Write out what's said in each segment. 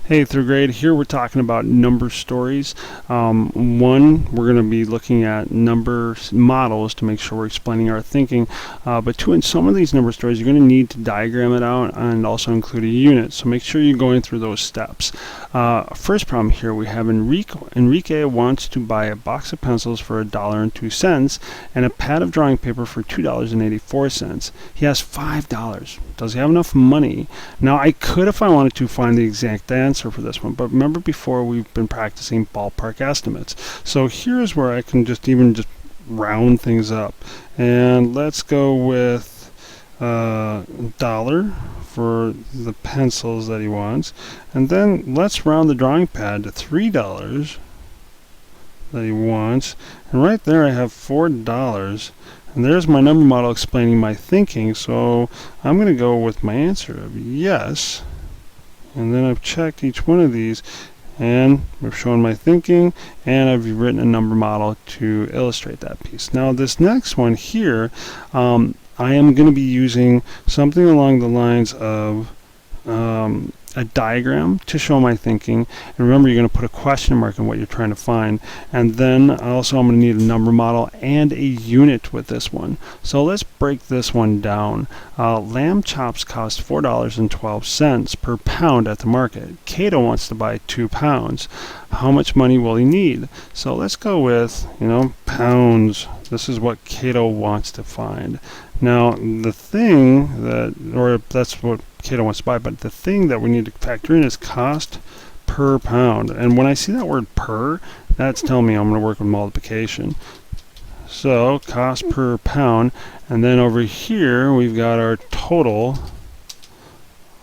Hey, third grade. Here we're talking about number stories. One, we're going to be looking at number models to make sure we're explaining our thinking. But two, in some of these number stories, you're going to need to diagram it out and also include a unit. So make sure you're going through those steps. First problem here, we have Enrique. Enrique wants to buy a box of pencils for $1.02 and a pad of drawing paper for $2.84. He has $5. Does he have enough money? Now, I could, if I wanted to, find the exact answer for this one, but remember before we've been practicing ballpark estimates. So here's where I can just round things up, and let's go with $1 for the pencils that he wants, and then let's round the drawing pad to $3 that he wants, and right there I have $4. And there's my number model explaining my thinking, so I'm going to go with my answer of yes. And then I've checked each one of these, and we've shown my thinking, and I've written a number model to illustrate that piece. Now this next one here, I am going to be using something along the lines of a diagram to show my thinking. And remember, you're going to put a question mark on what you're trying to find. And then also I'm going to need a number model and a unit with this one. So let's break this one down. Lamb chops cost $4.12 per pound at the market. Cato wants to buy 2 pounds. How much money will he need? So let's go with, pounds. This is what Cato wants to find. Now, the thing that's what Cato wants to buy, but the thing that we need to factor in is cost per pound. And when I see that word per, that's telling me I'm going to work with multiplication. So, cost per pound, and then over here we've got our total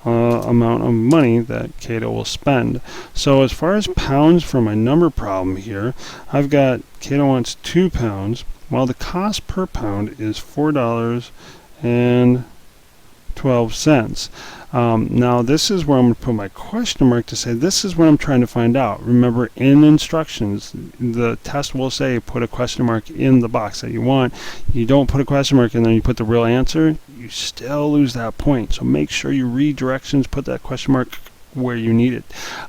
amount of money that Cato will spend. So as far as pounds for my number problem here, I've got Cato wants 2 pounds. Well, the cost per pound is $4.12. Now this is where I'm going to put my question mark to say this is what I'm trying to find out. Remember, in instructions, the test will say put a question mark in the box that you want. You don't put a question mark and then you put the real answer, you still lose that point. So make sure you read directions, put that question mark where you need it.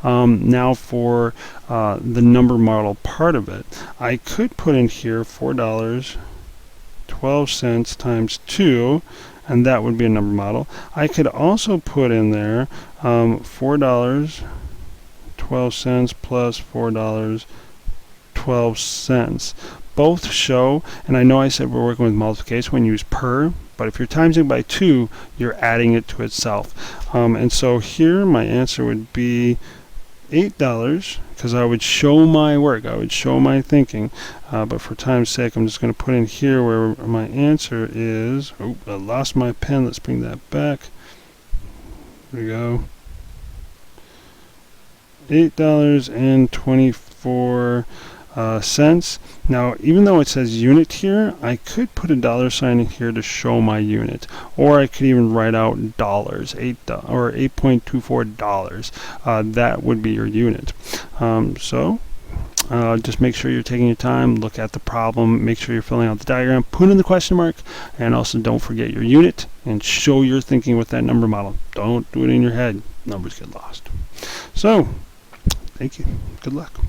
Now for the number model part of it, I could put in here $4.12 times 2, and that would be a number model. I could also put in there $4.12 plus $4.12. Both show, and I know I said we're working with multiplication when you use per, but if you're timesing by 2, you're adding it to itself. And so here my answer would be $8, because I would show my work, I would show my thinking. But for time's sake, I'm just going to put in here where my answer is. Oh, I lost my pen. Let's bring that back. There we go. $8.24. Now, even though it says unit here, I could put a $sign in here to show my unit, or I could even write out dollars, $8.24. That would be your unit. Just make sure you're taking your time, look at the problem, make sure you're filling out the diagram, put in the question mark, and also don't forget your unit and show your thinking with that number model. Don't do it in your head. Numbers get lost. So, thank you. Good luck.